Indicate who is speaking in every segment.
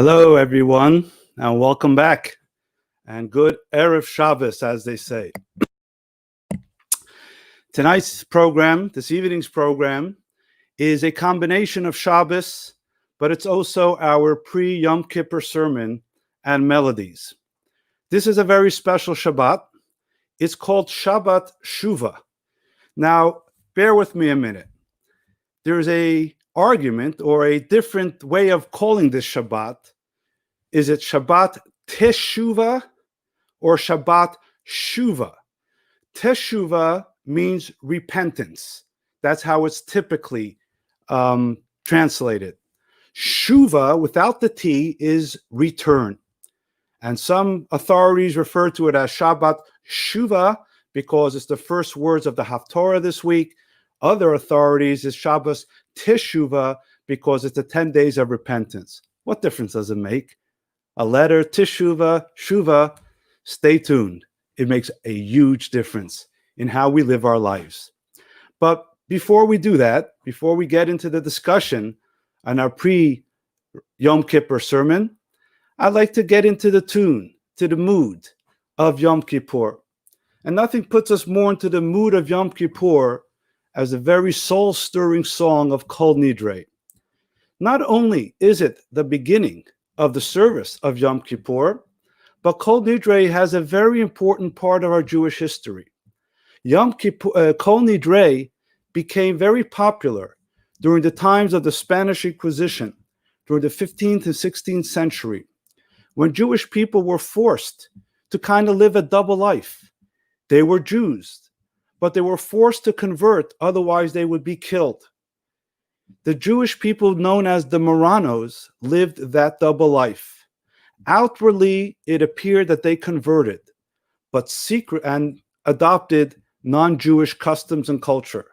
Speaker 1: Hello, everyone, and welcome back. And good Erev Shabbos, as they say. This evening's program, is a combination of Shabbos, but it's also our pre-Yom Kippur sermon and melodies. This is a very special Shabbat. It's called Shabbat Shuvah. Now, bear with me a minute. There's a argument or a different way of calling this Shabbat. Is it Shabbat Teshuvah or Shabbat Shuvah? Teshuvah means repentance. That's how it's typically translated. Shuvah, without the T, is return. And some authorities refer to it as Shabbat Shuvah because it's the first words of the Haftorah this week. Other authorities is Shabbos Teshuvah because it's the 10 days of repentance. What difference does it make? A letter, Teshuvah, Shuvah, stay tuned. It makes a huge difference in how we live our lives. But before we do that, before we get into the discussion on our pre-Yom Kippur sermon, I'd like to get into the tune, to the mood of Yom Kippur. And nothing puts us more into the mood of Yom Kippur as a very soul-stirring song of Kol Nidre. Not only is it the beginning of the service of Yom Kippur, but Kol Nidre has a very important part of our Jewish history. Kol Nidre became very popular during the times of the Spanish Inquisition, during the 15th and 16th century, when Jewish people were forced to kind of live a double life. They were Jews, but they were forced to convert, otherwise they would be killed. The Jewish people known as the Marranos lived that double life. Outwardly, it appeared that they converted, but secret and adopted non-Jewish customs and culture.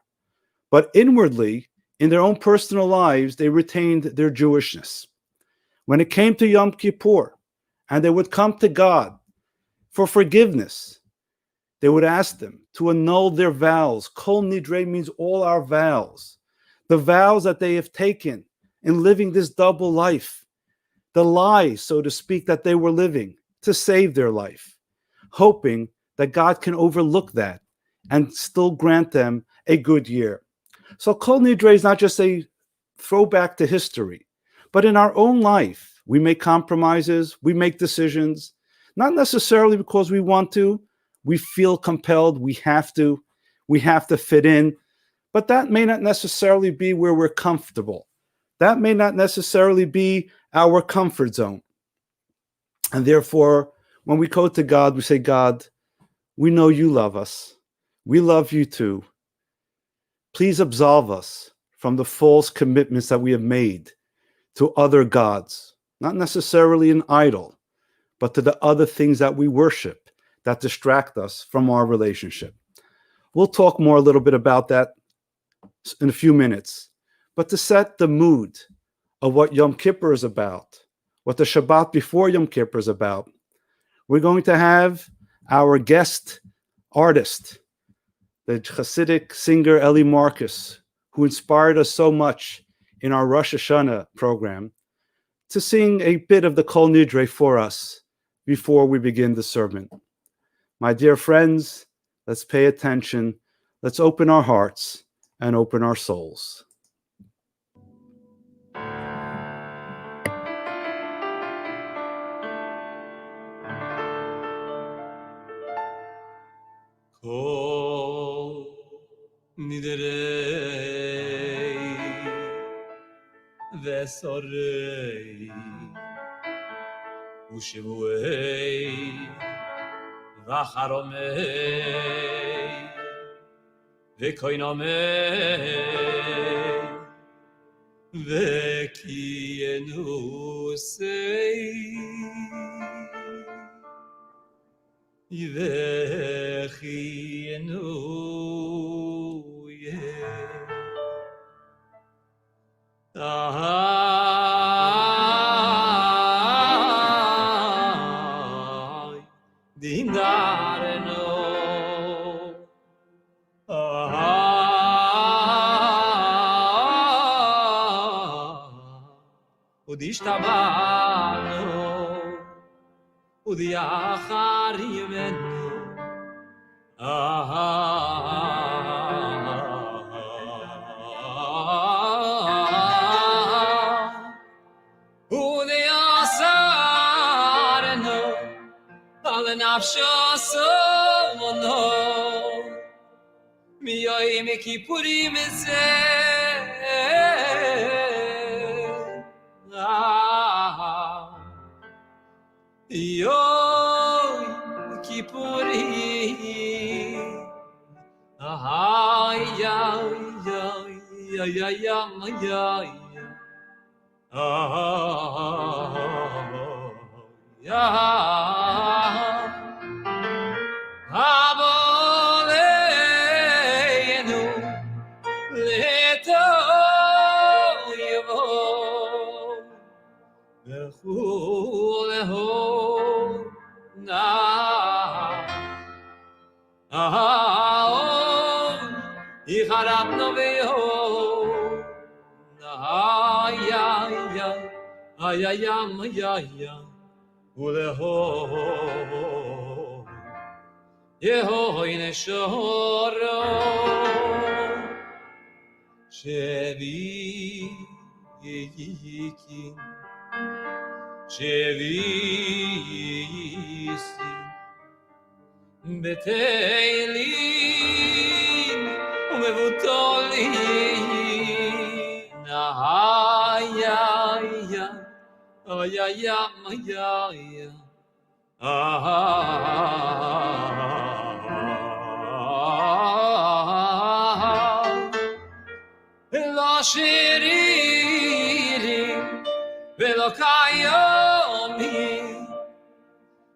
Speaker 1: But inwardly, in their own personal lives, they retained their Jewishness. When it came to Yom Kippur, and they would come to God for forgiveness, they would ask them to annul their vows. Kol Nidre means all our vows. The vows that they have taken in living this double life, the lie, so to speak, that they were living to save their life, hoping that God can overlook that and still grant them a good year. So Kol Nidre is not just a throwback to history, but in our own life, we make compromises, we make decisions, not necessarily because we want to, we feel compelled, we have to fit in. But that may not necessarily be where we're comfortable. That may not necessarily be our comfort zone. And therefore, when we go to God, we say, God, we know you love us. We love you too. Please absolve us from the false commitments that we have made to other gods, not necessarily an idol, but to the other things that we worship that distract us from our relationship. We'll talk more a little bit about that in a few minutes, but to set the mood of what Yom Kippur is about, what the Shabbat before Yom Kippur is about, we're going to have our guest artist, the Hasidic singer Eli Marcus, who inspired us so much in our Rosh Hashanah program, to sing a bit of the Kol Nidre for us before we begin the sermon. My dear friends, let's pay attention, let's open our hearts, and open our souls.
Speaker 2: Kol nidrei vesorei ushivuei vacharomei vekoinomei vekienusei Yivechinuye Ay Dindareno ודשתבענו, ודיחר ימנו, ודיעשרנו, על נפשו סומנו, מיום כיפורים זה, יום כיפורים, ay ay ay ay ay ay aboleinu letoyevo bechuleho na יחרבנו ביום ay ay ay ay ay ay ולהור יהוי נשורו שבי יקים שבי יסי בתהילים ומבוטלים ay ay ay ay לא שירירים ולא קיומי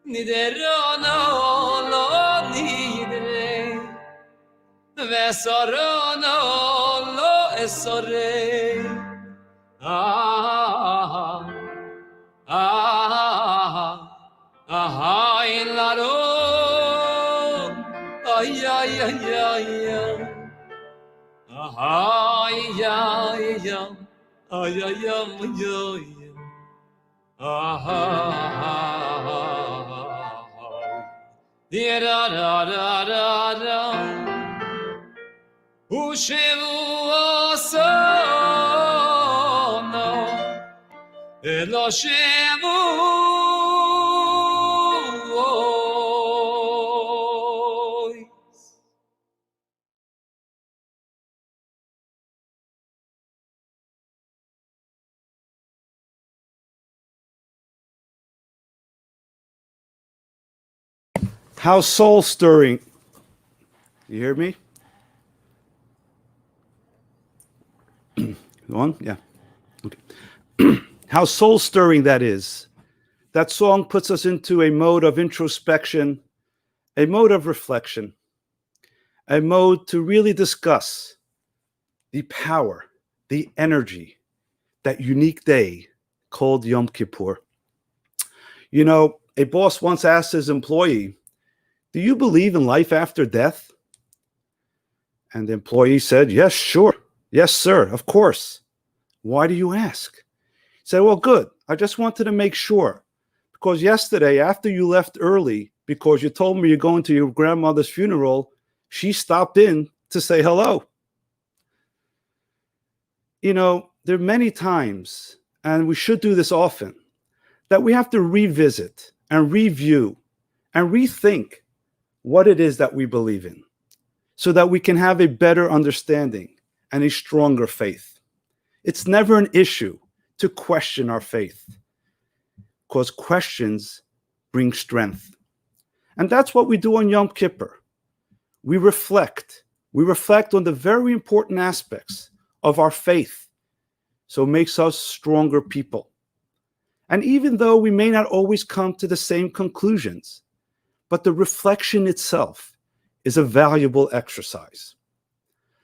Speaker 2: נדרונו לא נדרה וסורונו לא אסורה ay la ro ay ay ay ay ay ay ay ay da da da da da ushevuosono elo shevu
Speaker 1: How soul stirring. You hear me? On? Yeah. Okay. How soul stirring that is. That song puts us into a mode of introspection, a mode of reflection, a mode to really discuss the power, the energy, that unique day called Yom Kippur. You know, a boss once asked his employee, "Do you believe in life after death?" And the employee said, "Yes, sure. Yes, sir, of course." "Why do you ask?" He said, "Well, good. I just wanted to make sure. Because yesterday, after you left early, because you told me you're going to your grandmother's funeral, she stopped in to say hello." You know, there are many times, and we should do this often, that we have to revisit and review and rethink what it is that we believe in, so that we can have a better understanding and a stronger faith. It's never an issue to question our faith, because questions bring strength. And that's what we do on Yom Kippur. We reflect. We reflect on the very important aspects of our faith, so it makes us stronger people. And even though we may not always come to the same conclusions, but the reflection itself is a valuable exercise.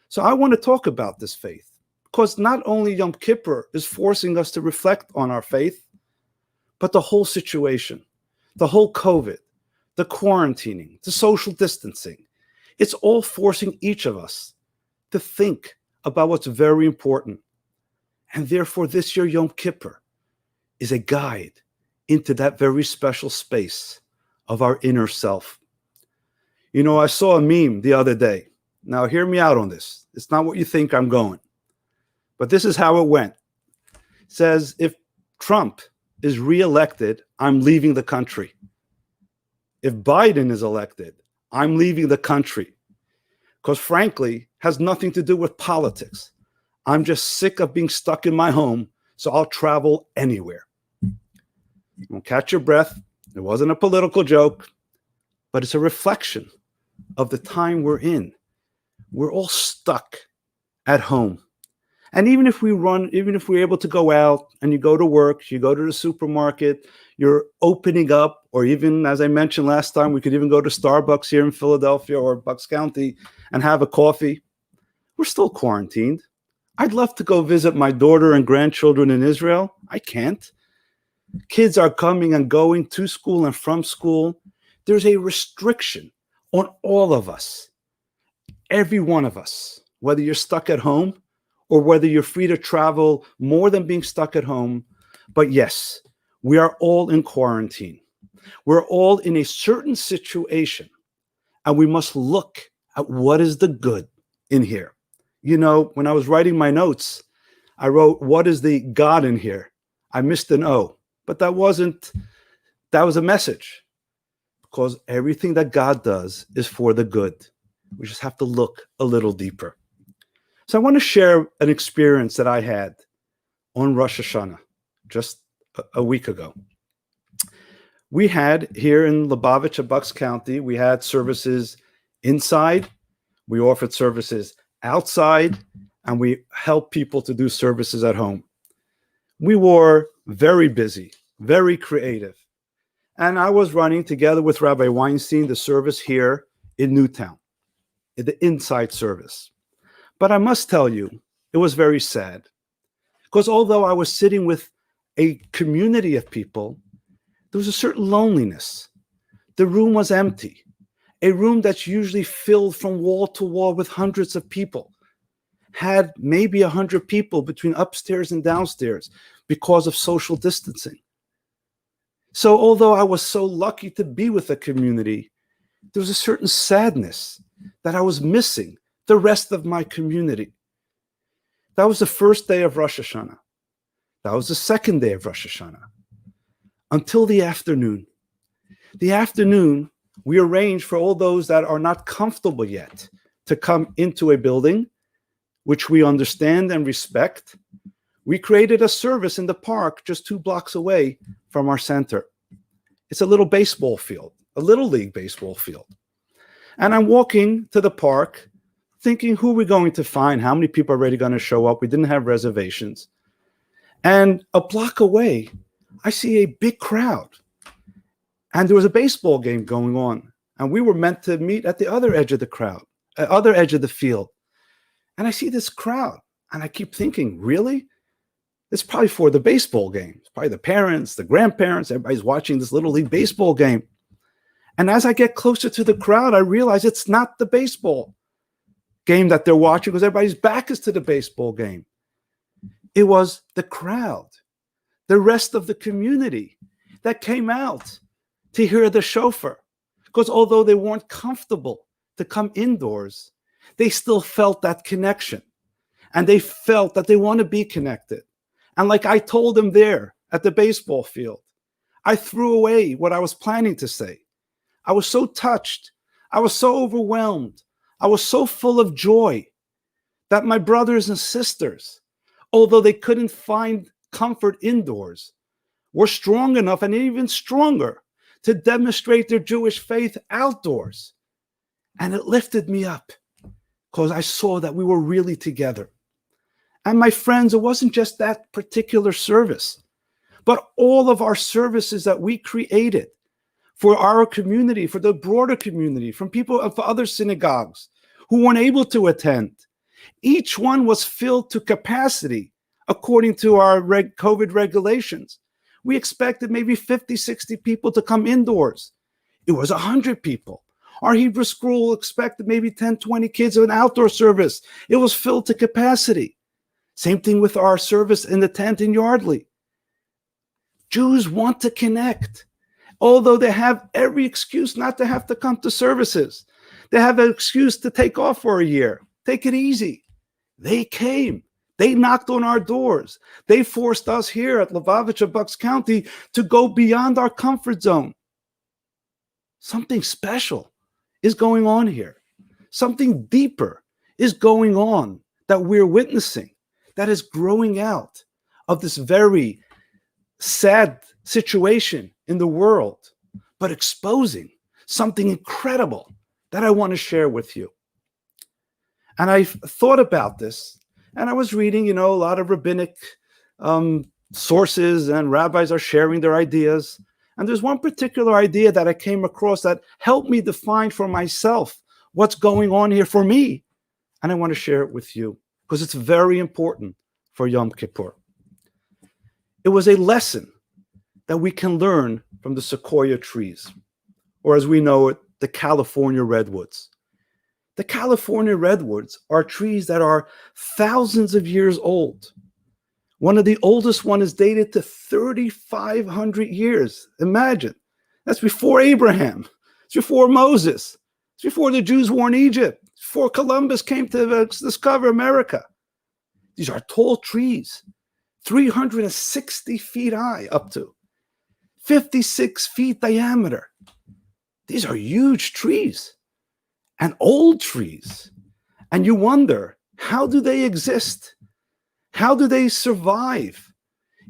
Speaker 1: So I want to talk about this faith, because not only Yom Kippur is forcing us to reflect on our faith, but the whole situation, the whole COVID, the quarantining, the social distancing, it's all forcing each of us to think about what's very important. And therefore this year, Yom Kippur, is a guide into that very special space of our inner self. You know, I saw a meme the other day. Now, hear me out on this. It's not what you think I'm going. But this is how it went. It says, if Trump is reelected, I'm leaving the country. If Biden is elected, I'm leaving the country. Because frankly, has nothing to do with politics. I'm just sick of being stuck in my home, so I'll travel anywhere. Don't catch your breath. It wasn't a political joke, but it's a reflection of the time we're in. We're all stuck at home. And even if we're able to go out and you go to work, you go to the supermarket, you're opening up, or even, as I mentioned last time, we could even go to Starbucks here in Philadelphia or Bucks County and have a coffee. We're still quarantined. I'd love to go visit my daughter and grandchildren in Israel. I can't. Kids are coming and going to school and from school. There's a restriction on all of us, every one of us, whether you're stuck at home or whether you're free to travel more than being stuck at home. But yes, we are all in quarantine. We're all in a certain situation, and we must look at what is the good in here. You know, when I was writing my notes, I wrote, what is the God in here? I missed an O, but that was a message, because everything that God does is for the good. We just have to look a little deeper. So I want to share an experience that I had on Rosh Hashanah just a week ago. We had here in Lubavitch, Bucks County, we had services inside, we offered services outside, and we helped people to do services at home. We were very busy, very creative. And I was running together with Rabbi Weinstein the service here in Newtown, the inside service. But I must tell you, it was very sad, because although I was sitting with a community of people, there was a certain loneliness. The room was empty, a room that's usually filled from wall to wall with hundreds of people, had maybe 100 people between upstairs and downstairs because of social distancing. So although I was so lucky to be with a community, there was a certain sadness that I was missing the rest of my community. That was the first day of Rosh Hashanah. That was the second day of Rosh Hashanah. Until the afternoon. The afternoon, we arranged for all those that are not comfortable yet to come into a building, which we understand and respect. We created a service in the park just 2 blocks away from our center. It's a little baseball field, a little league baseball field. And I'm walking to the park thinking, who are we going to find? How many people are already going to show up? We didn't have reservations. And a block away, I see a big crowd. And there was a baseball game going on. And we were meant to meet at the other edge of the crowd, other edge of the field. And I see this crowd. And I keep thinking, really? It's probably for the baseball game. It's probably the parents, the grandparents, everybody's watching this little league baseball game. And as I get closer to the crowd, I realize it's not the baseball game that they're watching, because everybody's back is to the baseball game. It was the crowd, the rest of the community that came out to hear the shofar. Because although they weren't comfortable to come indoors, they still felt that connection. And they felt that they want to be connected. And like I told them there at the baseball field, I threw away what I was planning to say. I was so touched. I was so overwhelmed. I was so full of joy that my brothers and sisters, although they couldn't find comfort indoors, were strong enough and even stronger to demonstrate their Jewish faith outdoors. And it lifted me up because I saw that we were really together. And my friends, it wasn't just that particular service, but all of our services that we created for our community, for the broader community, from people of other synagogues who weren't able to attend. Each one was filled to capacity according to our COVID regulations. We expected maybe 50, 60 people to come indoors. It was 100 people. Our Hebrew school expected maybe 10, 20 kids of an outdoor service. It was filled to capacity. Same thing with our service in the tent in Yardley. Jews want to connect, although they have every excuse not to have to come to services. They have an excuse to take off for a year. Take it easy. They came. They knocked on our doors. They forced us here at Lubavitcher, Bucks County to go beyond our comfort zone. Something special is going on here. Something deeper is going on that we're witnessing, that is growing out of this very sad situation in the world, but exposing something incredible that I want to share with you. And I thought about this, and I was reading, a lot of rabbinic sources, and rabbis are sharing their ideas. And there's one particular idea that I came across that helped me define for myself what's going on here for me. And I want to share it with you because it's very important for Yom Kippur. It was a lesson that we can learn from the sequoia trees, or as we know it, the California redwoods. The California redwoods are trees that are thousands of years old. One of the oldest one is dated to 3,500 years. Imagine. That's before Abraham. It's before Moses. It's before the Jews were in Egypt. Before Columbus came to discover America. These are tall trees, 360 feet high up to, 56 feet diameter. These are huge trees and old trees. And you wonder, how do they exist? How do they survive?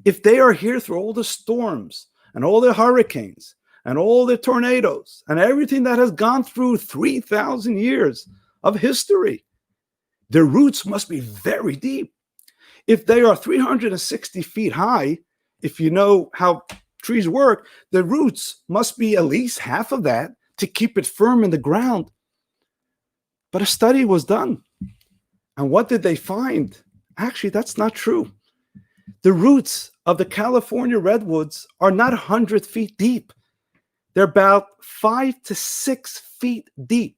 Speaker 1: If they are here through all the storms and all the hurricanes and all the tornadoes and everything that has gone through 3,000 years of history, their roots must be very deep. If they are 360 feet high, if you know how trees work, the roots must be at least half of that to keep it firm in the ground. But a study was done. And what did they find? Actually, that's not true. The roots of the California redwoods are not 100 feet deep. They're about 5 to 6 feet deep.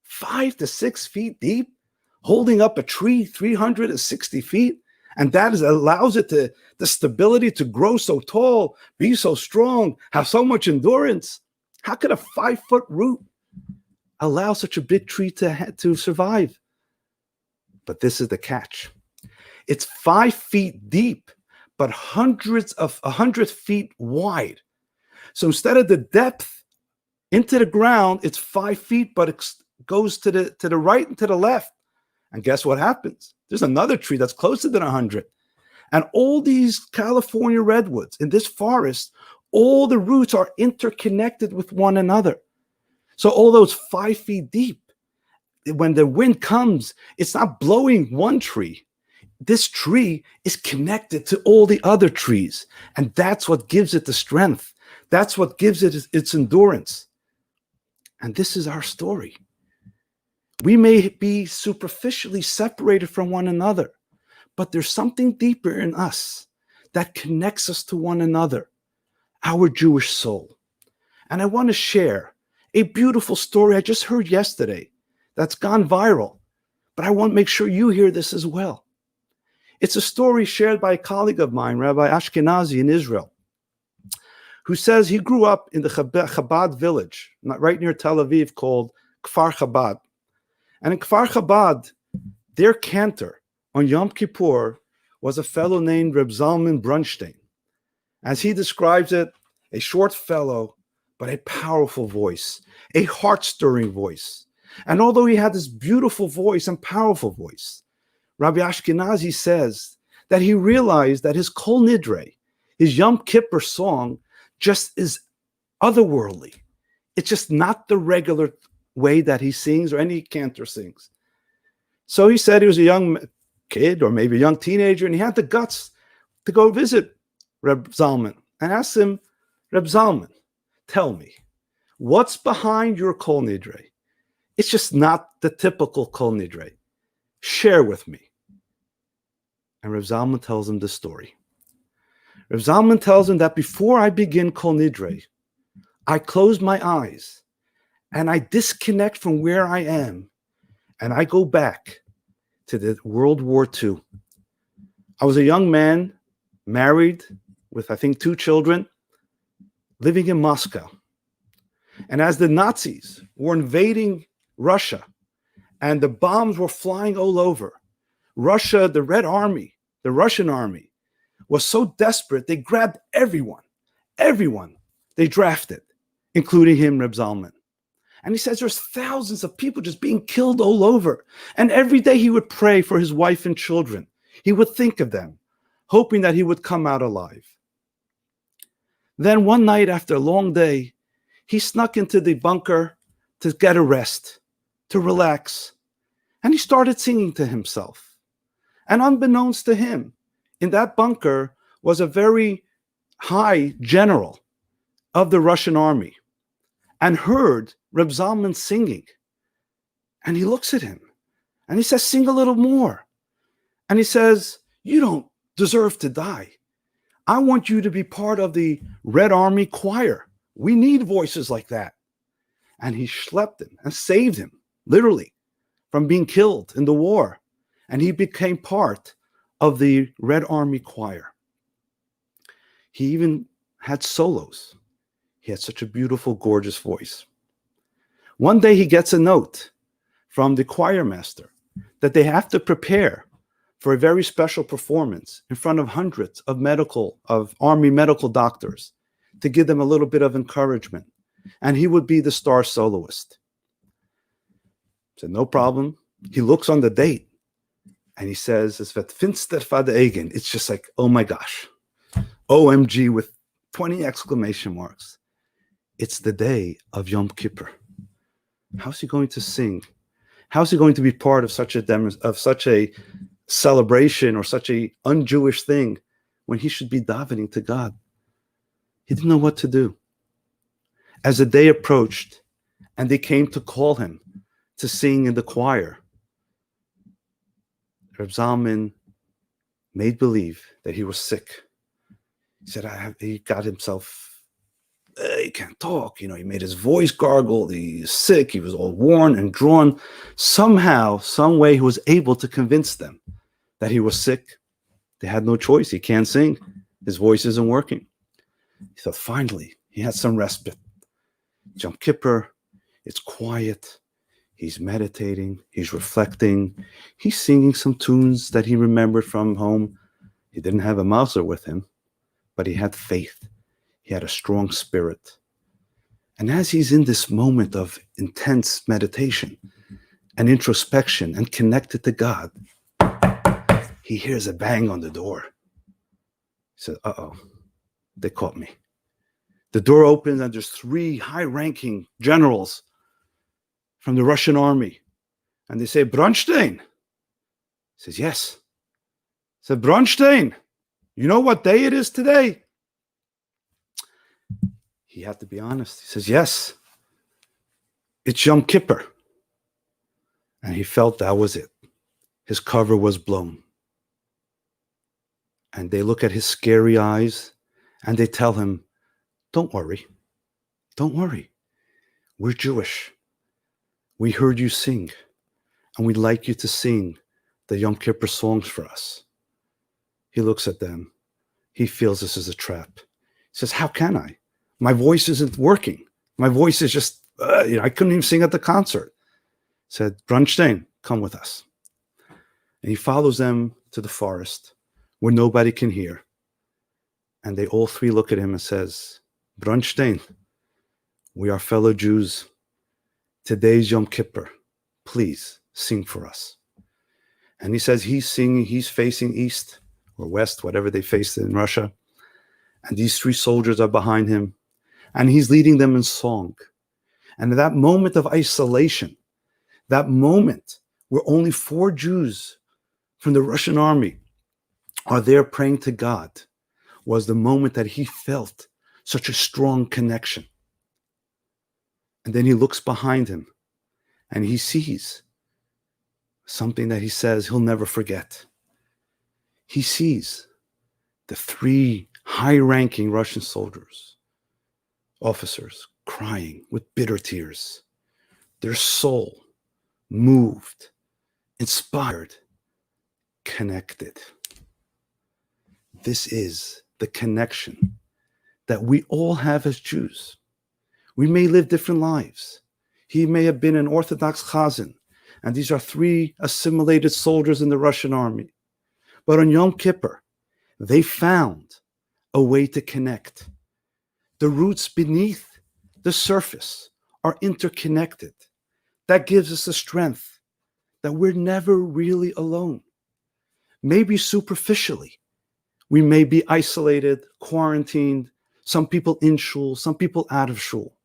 Speaker 1: 5 to 6 feet deep, holding up a tree 360 feet. And that allows it to the stability to grow so tall, be so strong, have so much endurance. How could a 5-foot root allow such a big tree to survive? But this is the catch. It's 5 feet deep, but 100 feet wide. So instead of the depth into the ground, it's 5 feet, but it goes to the right and to the left. And guess what happens? There's another tree that's closer than 100. And all these California redwoods in this forest, all the roots are interconnected with one another. So although it's 5 feet deep, when the wind comes, it's not blowing one tree. This tree is connected to all the other trees. And that's what gives it the strength. That's what gives it its endurance. And this is our story. We may be superficially separated from one another, but there's something deeper in us that connects us to one another, our Jewish soul. And I want to share a beautiful story I just heard yesterday that's gone viral, but I want to make sure you hear this as well. It's a story shared by a colleague of mine, Rabbi Ashkenazi in Israel, who says he grew up in the Chabad village, right near Tel Aviv, called Kfar Chabad. And in Kfar Chabad, their cantor on Yom Kippur was a fellow named Reb Zalman Brunstein. As he describes it, a short fellow, but a powerful voice, a heart-stirring voice. And although he had this beautiful voice and powerful voice, Rabbi Ashkenazi says that he realized that his Kol Nidre, his Yom Kippur song, just is otherworldly. It's just not the regular way that he sings or any cantor sings. So he said he was a young kid or maybe a young teenager, and he had the guts to go visit Reb Zalman and ask him, Reb Zalman, tell me, what's behind your Kol Nidre? It's just not the typical Kol Nidre. Share with me. And Reb Zalman tells him the story. Reb Zalman tells him that before I begin Kol Nidre, I close my eyes and I disconnect from where I am and I go back to the World War II. I was a young man, married, with, I think, 2 children, living in Moscow. And as the Nazis were invading Russia and the bombs were flying all over, Russia, the Red Army, the Russian army, was so desperate, they grabbed everyone they drafted, including him, Reb Zalman. And he says there's thousands of people just being killed all over. And every day he would pray for his wife and children. He would think of them, hoping that he would come out alive. Then one night after a long day, he snuck into the bunker to get a rest, to relax. And he started singing to himself. And unbeknownst to him, in that bunker was a very high general of the Russian army and heard Reb Zalman singing. And he looks at him and he says, sing a little more. And he says, you don't deserve to die. I want you to be part of the Red Army choir. We need voices like that. And he schlepped him and saved him, literally, from being killed in the war. And he became part of the Red Army choir. He even had solos. He had such a beautiful, gorgeous voice. One day he gets a note from the choir master that they have to prepare for a very special performance in front of hundreds of army medical doctors to give them a little bit of encouragement. And he would be the star soloist. Said, no problem. He looks on the date and he says, it's finster fader egen. It's just like, oh my gosh. OMG with 20 exclamation marks. It's the day of Yom Kippur. How's he going to sing? How's he going to be part of such a celebration or such a un-Jewish thing when he should be davening to God? He didn't know what to do. As the day approached and they came to call him to sing in the choir, Reb Zalman made believe that he was sick. He said, he got himself, he can't talk. He made his voice gargle. He's sick. He was all worn and drawn. Somehow, some way, he was able to convince them that he was sick. They had no choice. He can't sing. His voice isn't working. He thought, finally, he had some respite. Yom Kippur, it's quiet. He's meditating. He's reflecting. He's singing some tunes that he remembered from home. He didn't have a Mauser with him, but he had faith. He had a strong spirit. And as he's in this moment of intense meditation and introspection and connected to God, he hears a bang on the door. He said, uh-oh, they caught me. The door opens and there's 3 high-ranking generals from the Russian army. And they say, Bronstein. He says, yes. He said, Bronstein, you know what day it is today? He had to be honest. He says, yes, it's Yom Kippur. And he felt that was it. His cover was blown. And they look at his scary eyes and they tell him, don't worry. Don't worry. We're Jewish. We heard you sing and we'd like you to sing the Yom Kippur songs for us. He looks at them. He feels this is a trap. He says, how can I? My voice isn't working. My voice is just, I couldn't even sing at the concert. He said, Bronstein, come with us. And he follows them to the forest where nobody can hear. And they all 3 look at him and says, Bronstein, we are fellow Jews. Today's Yom Kippur. Please sing for us. And he says he's singing, he's facing east or west, whatever they faced in Russia. And these 3 soldiers are behind him. And he's leading them in song. And that moment of isolation, that moment where only 4 Jews from the Russian army are there praying to God, was the moment that he felt such a strong connection. And then he looks behind him and he sees something that he says he'll never forget. He sees the 3 high-ranking Russian soldiers, officers, crying with bitter tears, their soul moved, inspired, connected. This is the connection that we all have as Jews. We may live different lives. He may have been an Orthodox Chazan, and these are 3 assimilated soldiers in the Russian army. But on Yom Kippur, they found a way to connect. The roots beneath the surface are interconnected. That gives us the strength that we're never really alone. Maybe superficially, we may be isolated, quarantined, some people in shul, some people out of shul.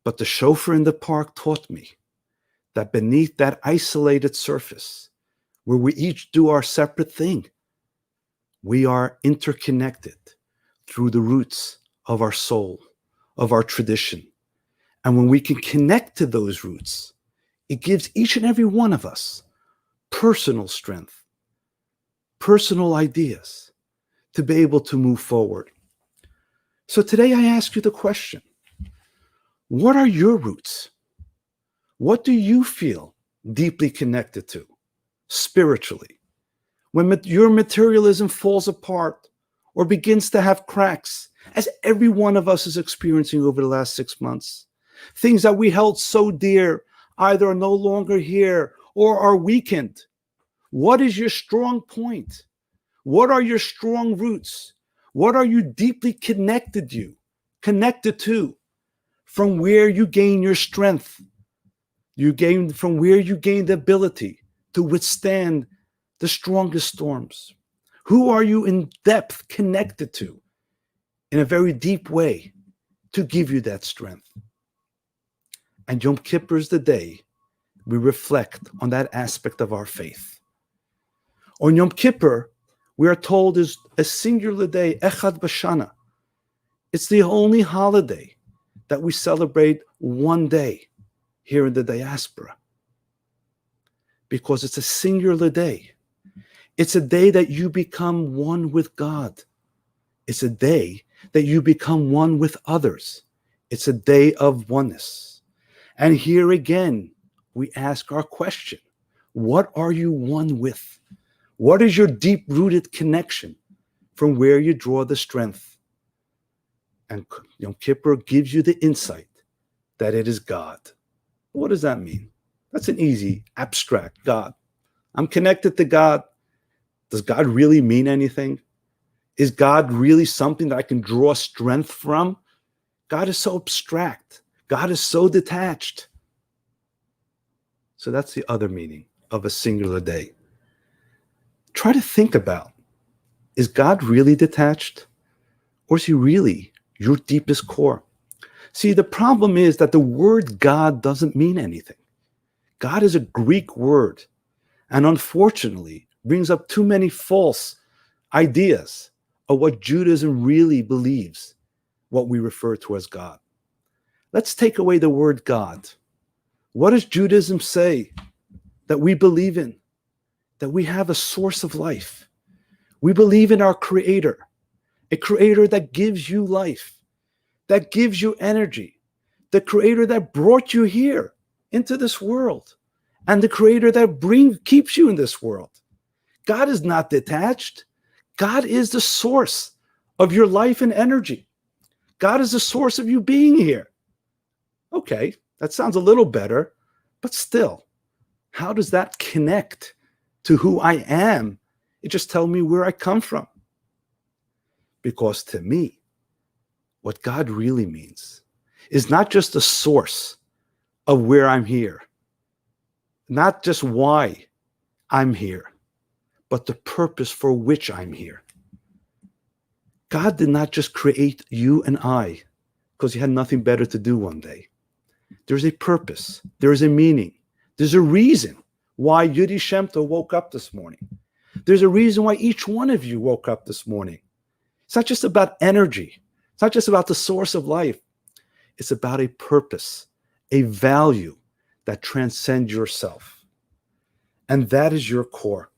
Speaker 1: But the shofar in the park taught me that beneath that isolated surface, where we each do our separate thing, we are interconnected through the roots of our soul, of our tradition. And when we can connect to those roots, it gives each and every one of us personal strength, personal ideas to be able to move forward. So today I ask you the question, what are your roots? What do you feel deeply connected to spiritually? When your materialism falls apart or begins to have cracks, as every one of us is experiencing over the last 6 months, things that we held so dear either are no longer here or are weakened. What is your strong point? What are your strong roots? What are you deeply connected to from where you gain your strength? From where you gain the ability to withstand the strongest storms. Who are you in depth connected to in a very deep way to give you that strength? And Yom Kippur is the day we reflect on that aspect of our faith. On Yom Kippur, we are told is a singular day, Echad B'Shana. It's the only holiday that we celebrate one day here in the diaspora, because it's a singular day. It's a day that you become one with God. It's a day that you become one with others. It's a day of oneness. And here again, we ask our question, what are you one with? What is your deep-rooted connection from where you draw the strength? And Yom Kippur gives you the insight that it is God. What does that mean? That's an easy, abstract God. I'm connected to God. Does God really mean anything? Is God really something that I can draw strength from? God is so abstract. God is so detached. So that's the other meaning of a singular day. Try to think about, is God really detached? Or is he really your deepest core? See, the problem is that the word God doesn't mean anything. God is a Greek word, and unfortunately brings up too many false ideas of what Judaism really believes, what we refer to as God. Let's take away the word God. What does Judaism say that we believe in? That we have a source of life. We believe in our Creator, a Creator that gives you life, that gives you energy, the Creator that brought you here into this world, and the Creator that keeps you in this world. God is not detached. God is the source of your life and energy. God is the source of you being here. Okay, that sounds a little better, but still, how does that connect to who I am? It just tells me where I come from. Because to me, what God really means is not just the source of where I'm here, not just why I'm here, but the purpose for which I'm here. God did not just create you and I because he had nothing better to do one day. There's a purpose. There is a meaning. There's a reason why Yudi Shem Tov woke up this morning. There's a reason why each one of you woke up this morning. It's not just about energy. It's not just about the source of life. It's about a purpose, a value that transcends yourself. And that is your core.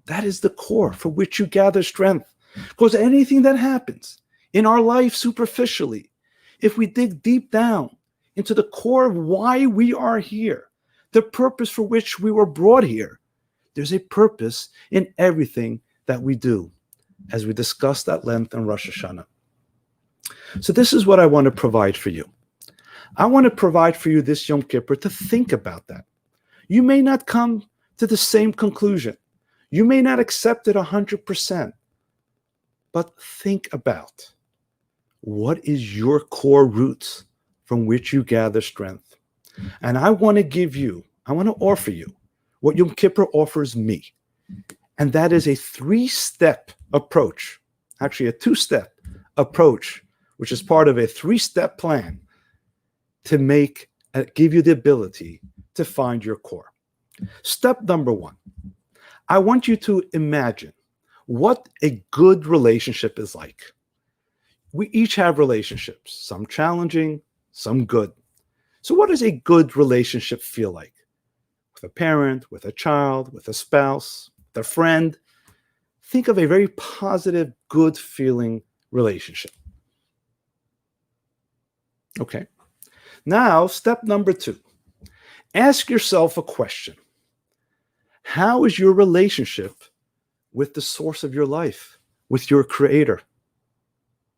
Speaker 1: That is the core for which you gather strength. Because anything that happens in our life superficially, if we dig deep down into the core of why we are here, the purpose for which we were brought here, there's a purpose in everything that we do. as we discussed at length in Rosh Hashanah. So this is what I want to provide for you. I want to provide for you this Yom Kippur to think about that. You may not come to the same conclusion. You may not accept it 100%, but think about what is your core roots from which you gather strength. And I want to offer you what Yom Kippur offers me. And that is a 3-step approach, actually a 2-step approach, which is part of a 3-step plan to give you the ability to find your core. Step number 1, I want you to imagine what a good relationship is like. We each have relationships, some challenging, some good. So what does a good relationship feel like? With a parent, with a child, with a spouse, with a friend? Think of a very positive, good feeling relationship. Okay. Now, step number 2. Ask yourself a question. How is your relationship with the source of your life, with your creator?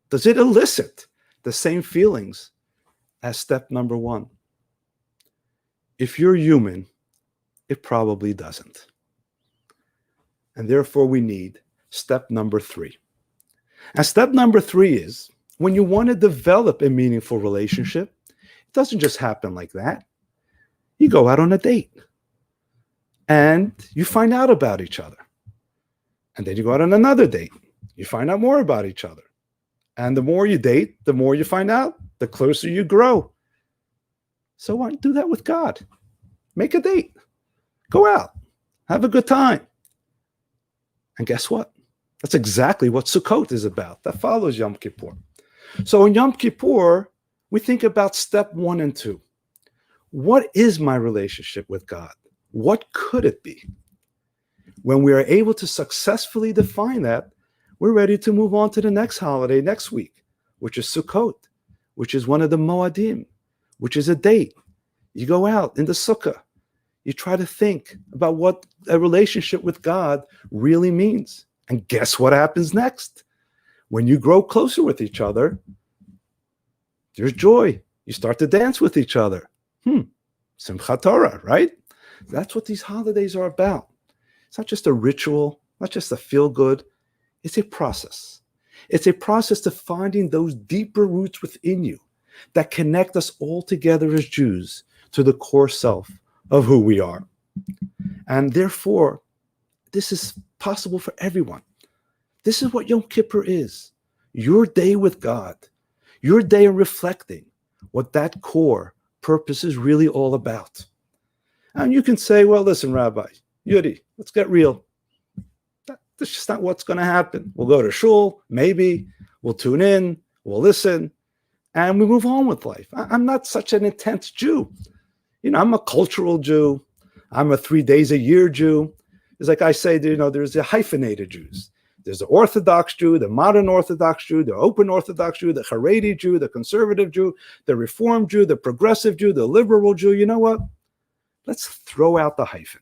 Speaker 1: Does it elicit the same feelings as step number 1? If you're human, it probably doesn't. And therefore, we need step number 3. And step number 3 is, when you want to develop a meaningful relationship, it doesn't just happen like that. You go out on a date and you find out about each other. And then you go out on another date. You find out more about each other. And the more you date, the more you find out, the closer you grow. So why don't you do that with God? Make a date. Go out. Have a good time. And guess what? That's exactly what Sukkot is about. That follows Yom Kippur. So in Yom Kippur, we think about step 1 and 2. What is my relationship with God? What could it be? When we are able to successfully define that, we're ready to move on to the next holiday next week, which is Sukkot, which is one of the Moadim, which is a date. You go out in the sukkah. You try to think about what a relationship with God really means. And guess what happens next? When you grow closer with each other, there's joy. You start to dance with each other. Simchat Torah, right? That's what these holidays are about. It's not just a ritual, not just a feel-good. It's a process. It's a process to finding those deeper roots within you that connect us all together as Jews to the core self of who we are. And therefore, this is possible for everyone. This is what Yom Kippur is. Your day with God. Your day of reflecting what that core purpose is really all about. And you can say, well, listen, Rabbi, Yudi, let's get real. That's just not what's going to happen. We'll go to shul, maybe. We'll tune in. We'll listen. And we move on with life. I'm not such an intense Jew. I'm a cultural Jew. I'm a 3 days a year Jew. It's like I say, there's the hyphenated Jews. There's the Orthodox Jew, the modern Orthodox Jew, the open Orthodox Jew, the Haredi Jew, the conservative Jew, the Reform Jew, the progressive Jew, the liberal Jew. You know what? Let's throw out the hyphen.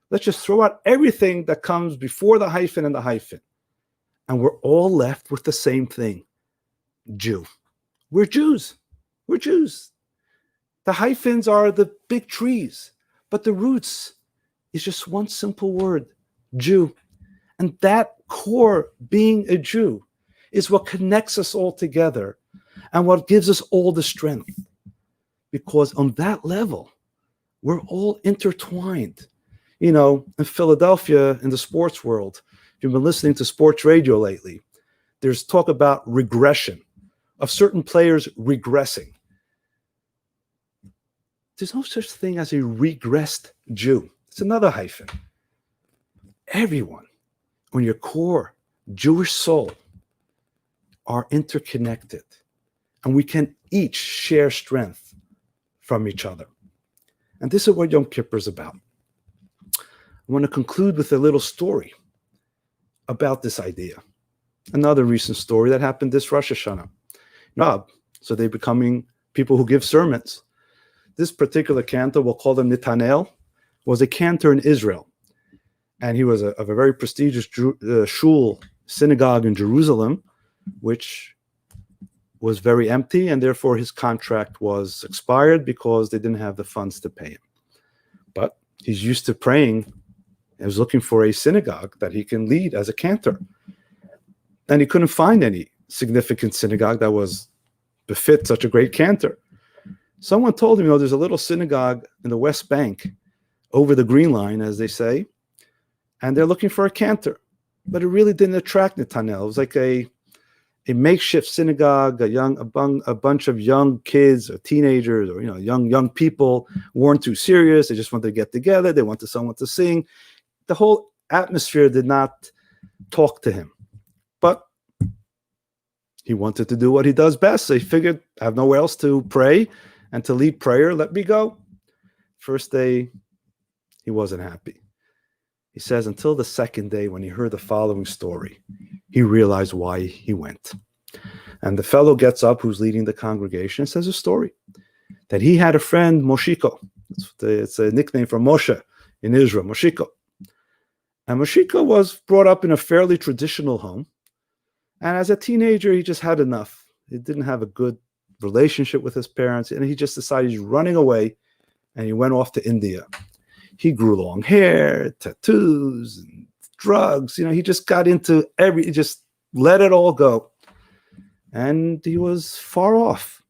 Speaker 1: Let's just throw out everything that comes before the hyphen and the hyphen. And we're all left with the same thing. Jew. We're Jews. We're Jews. The hyphens are the big trees, but the roots is just one simple word, Jew. And that core, being a Jew, is what connects us all together and what gives us all the strength. Because on that level, we're all intertwined. In Philadelphia, in the sports world, if you've been listening to sports radio lately, there's talk about regression, of certain players regressing. There's no such thing as a regressed Jew. It's another hyphen. Everyone on your core Jewish soul are interconnected, and we can each share strength from each other. And this is what Yom Kippur is about. I want to conclude with a little story about this idea. Another recent story that happened this Rosh Hashanah. So they're becoming people who give sermons. This particular cantor, we'll call him Netanel, was a cantor in Israel. And he was of a very prestigious shul synagogue in Jerusalem, which was very empty, and therefore his contract was expired because they didn't have the funds to pay him. But he's used to praying. He was looking for a synagogue that he can lead as a cantor. And he couldn't find any significant synagogue that was befit such a great cantor. Someone told him, there's a little synagogue in the West Bank over the Green Line, as they say, and they're looking for a cantor. But it really didn't attract Netanel. It was like a makeshift synagogue, a bunch of young kids or teenagers or young people who weren't too serious. They just wanted to get together. They wanted someone to sing. The whole atmosphere did not talk to him. But he wanted to do what he does best. So he figured, I have nowhere else to pray and to lead prayer. Let me go. First day, he wasn't happy. He says until the second day when he heard the following story, he realized why he went. And the fellow gets up who's leading the congregation and says a story that he had a friend, Moshiko. It's a nickname for Moshe in Israel, Moshiko. And Moshiko was brought up in a fairly traditional home. And as a teenager, he just had enough. He didn't have a good relationship with his parents. And he just decided he's running away. And he went off to India. He grew long hair, tattoos, and drugs. He just got into he just let it all go. And he was far off.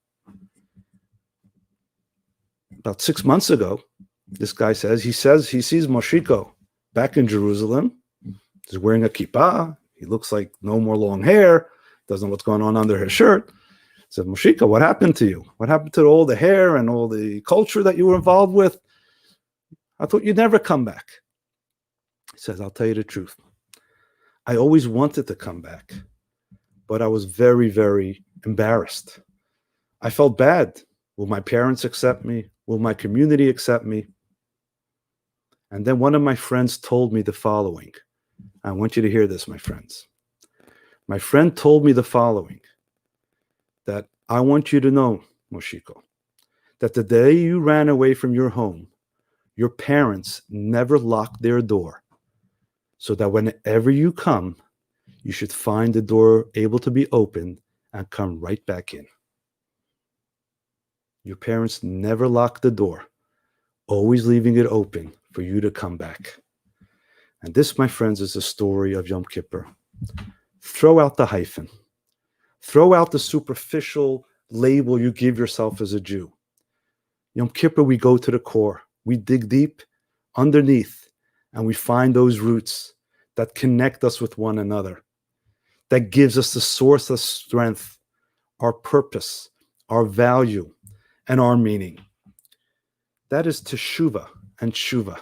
Speaker 1: About 6 months ago, this guy says he sees Moshiko back in Jerusalem. He's wearing a kippah. He looks like no more long hair. Doesn't know what's going on under his shirt. He said, Moshiko, what happened to you? What happened to all the hair and all the culture that you were involved with? I thought you'd never come back. He says, I'll tell you the truth. I always wanted to come back, but I was very, very embarrassed. I felt bad. Will my parents accept me? Will my community accept me? And then one of my friends told me the following. I want you to hear this, my friends. My friend told me the following, that I want you to know, Moshiko, that the day you ran away from your home, your parents never locked their door, so that whenever you come, you should find the door able to be opened and come right back in. Your parents never locked the door, always leaving it open for you to come back. And this, my friends, is the story of Yom Kippur. Throw out the hyphen. Throw out the superficial label you give yourself as a Jew. Yom Kippur, we go to the core. We dig deep underneath, and we find those roots that connect us with one another, that gives us the source of strength, our purpose, our value, and our meaning. That is teshuvah and shuvah.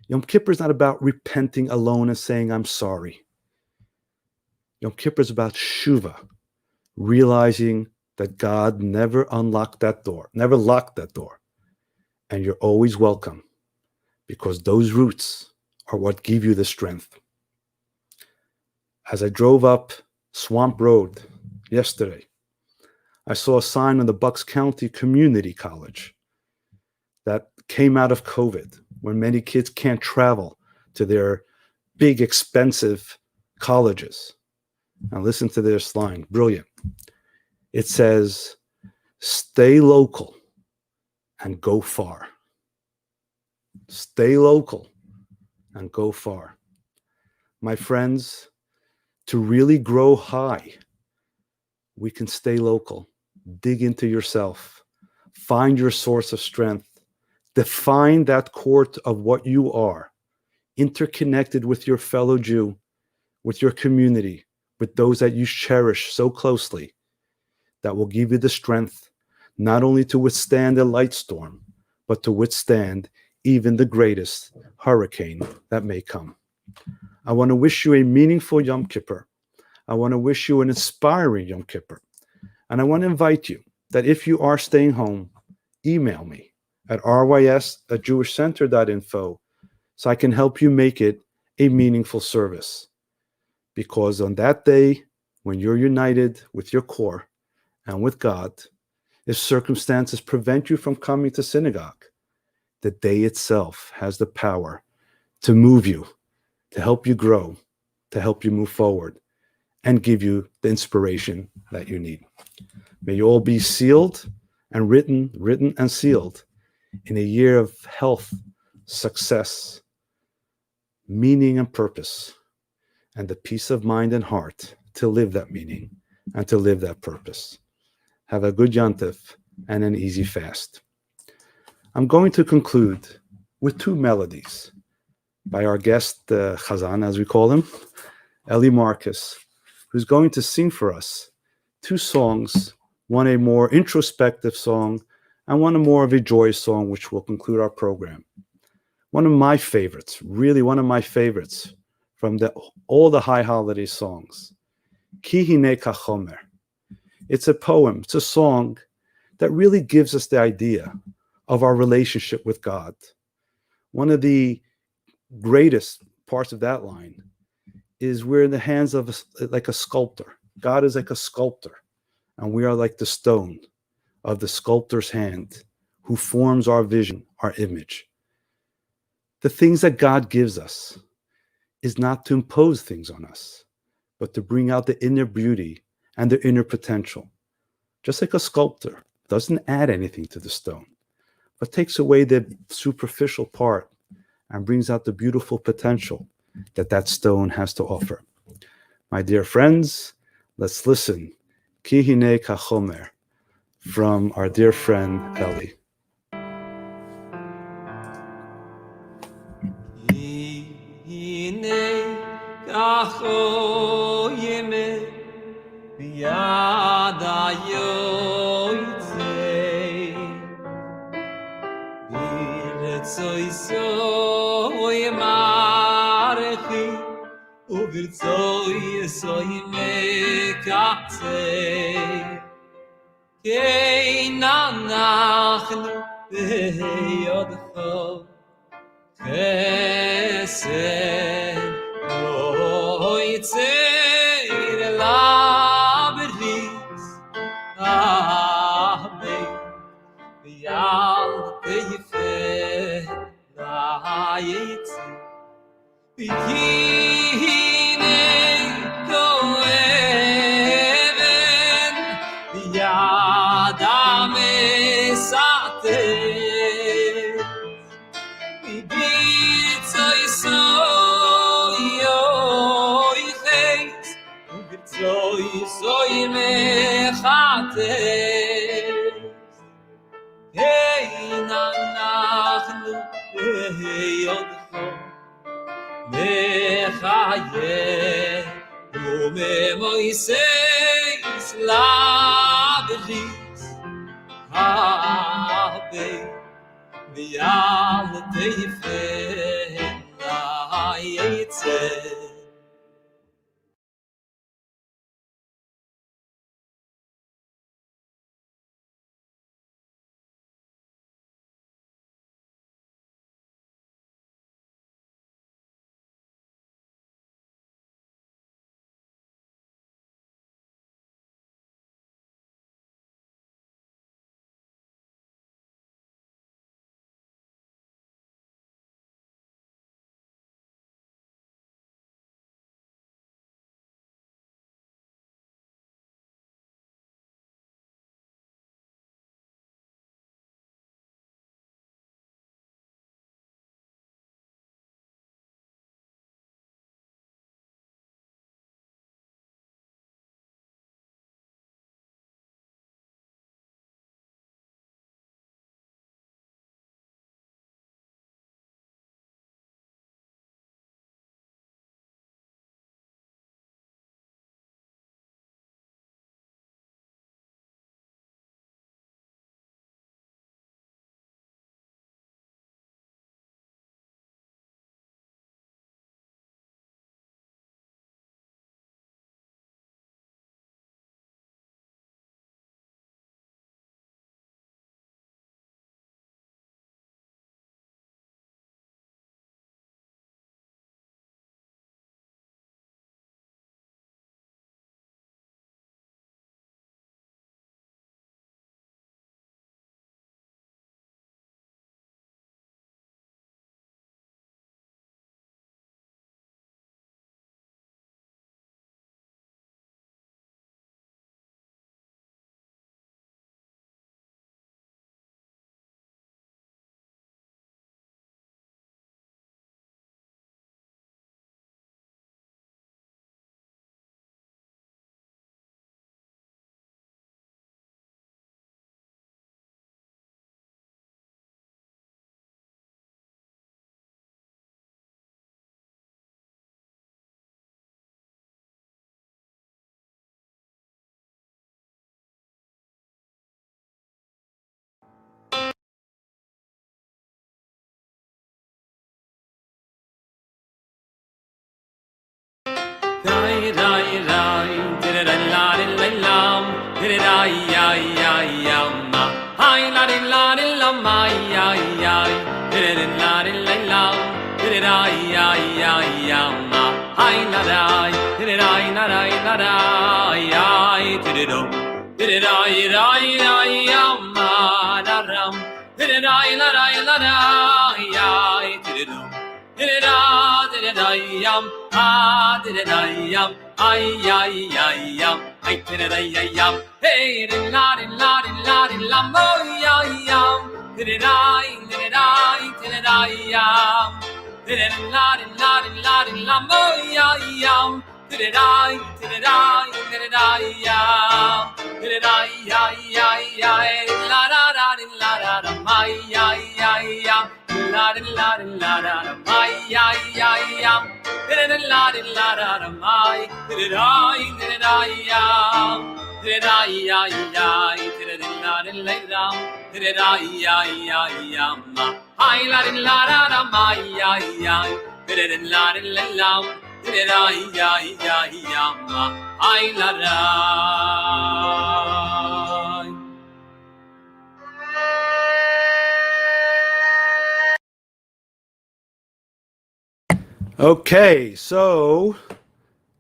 Speaker 1: Yom Kippur is not about repenting alone and saying, I'm sorry. Yom Kippur is about shuvah, realizing that God never unlocked that door, never locked that door. And you're always welcome, because those roots are what give you the strength. As I drove up Swamp Road yesterday, I saw a sign on the Bucks County Community College that came out of COVID, when many kids can't travel to their big, expensive colleges. Now listen to this line, brilliant. It says, stay local and go far. Stay local and go far. My friends, to really grow high, we can stay local. Dig into yourself. Find your source of strength. Define that core of what you are, interconnected with your fellow Jew, with your community, with those that you cherish so closely, that will give you the strength not only to withstand a light storm, but to withstand even the greatest hurricane that may come. I want to wish you a meaningful Yom Kippur. I want to wish you an inspiring Yom Kippur. And I want to invite you that if you are staying home, email me at rys@jewishcenter.info so I can help you make it a meaningful service. Because on that day, when you're united with your core and with God, if circumstances prevent you from coming to synagogue, the day itself has the power to move you, to help you grow, to help you move forward and give you the inspiration that you need. May you all be sealed and written and sealed in a year of health, success, meaning and purpose, and the peace of mind and heart to live that meaning and to live that purpose. Have a good Yontif and an easy fast. I'm going to conclude with two melodies by our guest, Chazan, as we call him, Eli Marcus, who's going to sing for us two songs, one a more introspective song and one a more of a joyous song, which will conclude our program. One of my favorites, really one of my favorites from all the high holiday songs, Ki Hine Kachomer. It's a poem, it's a song that really gives us the idea of our relationship with God. One of the greatest parts of that line is we're in the hands of like a sculptor. God is like a sculptor, and we are like the stone of the sculptor's hand who forms our vision, our image. The things that God gives us is not to impose things on us, but to bring out the inner beauty and the inner potential. Just like a sculptor doesn't add anything to the stone, but takes away the superficial part and brings out the beautiful potential that that stone has to offer. My dear friends, let's listen. Ki Hine Kachomer from our dear friend Eli.
Speaker 2: Hine kachoyme biyada yoytzei birtzoy soy marchi ubirtzoy soy mekatzei kein anachnu beyodcho Chesed Oitzer Labris Amen V'yal Teifer La'yitzer V'yinei Koeben V'yadam Esater Soy mechates Hey nanachnu yodcho mechaye umemoiseis labris habe V'yal teifer la'yitzer
Speaker 1: Okay, so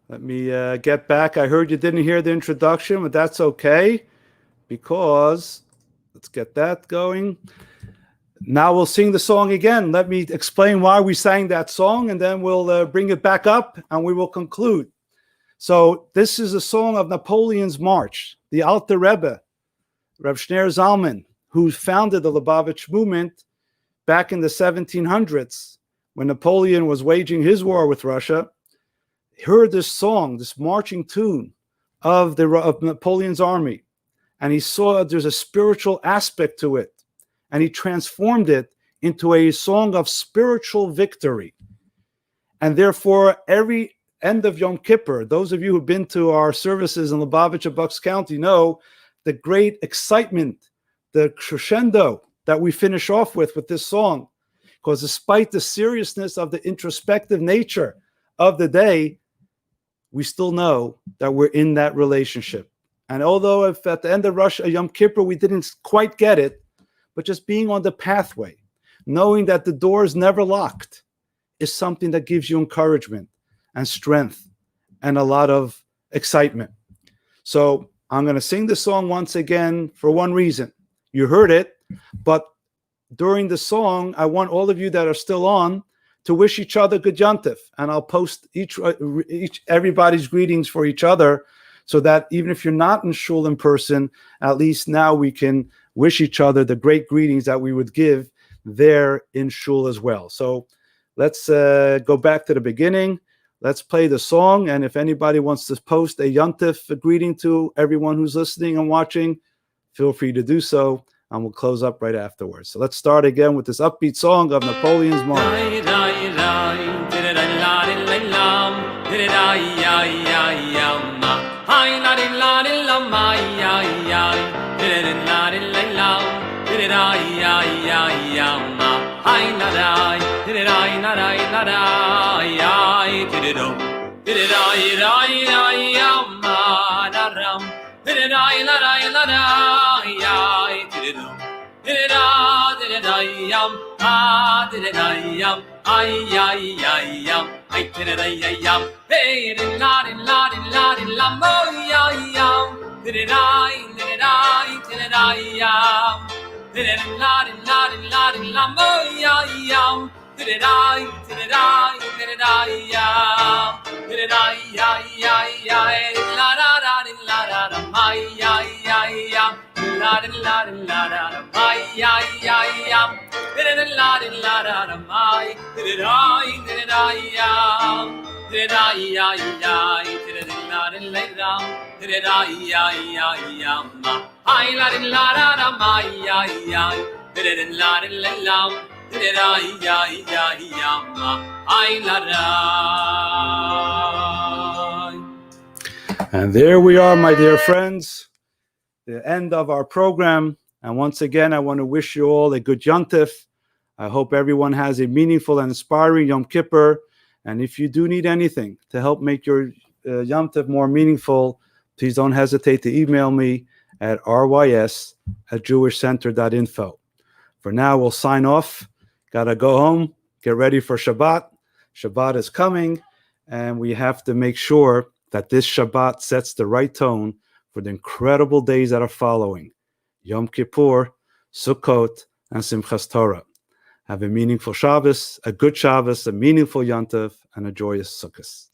Speaker 1: let me get back. I heard you didn't hear the introduction, but that's okay, because let's get that going. Now we'll sing the song again. Let me explain why we sang that song, and then we'll bring it back up and we will conclude. So this is a song of Napoleon's March, the Alter Rebbe, Reb Shneir Zalman, who founded the Lubavitch movement back in the 1700s when Napoleon was waging his war with Russia. Heard this song, this marching tune of Napoleon's army, and he saw there's a spiritual aspect to it, and he transformed it into a song of spiritual victory. And therefore, every end of Yom Kippur, those of you who've been to our services in Lubavitch and Bucks County know the great excitement, the crescendo that we finish off with this song. Because despite the seriousness of the introspective nature of the day, we still know that we're in that relationship. And although if at the end of Yom Kippur we didn't quite get it, but just being on the pathway, knowing that the door is never locked, is something that gives you encouragement and strength and a lot of excitement. So I'm going to sing the song once again for one reason. You heard it, but during the song, I want all of you that are still on to wish each other good Yontif, and I'll post everybody's greetings for each other, so that even if you're not in shul in person, at least now we can wish each other the great greetings that we would give there in shul as well. So let's go back to the beginning. Let's play the song, and if anybody wants to post a Yontif greeting to everyone who's listening and watching, feel free to do so, and we'll close up right afterwards. So let's start again with this upbeat song of Napoleon's March. And there we are, my dear friends, the end of our program. And once again, I want to wish you all a good Yontif. I hope everyone has a meaningful and inspiring Yom Kippur. And if you do need anything to help make your Yom Tov more meaningful, please don't hesitate to email me at rys@jewishcenter.info. For now, we'll sign off. Gotta go home, get ready for Shabbat. Shabbat is coming, and we have to make sure that this Shabbat sets the right tone for the incredible days that are following: Yom Kippur, Sukkot, and Simchas Torah. Have a meaningful Shabbos, a good Shabbos, a meaningful Yom Tov, and a joyous Sukkot.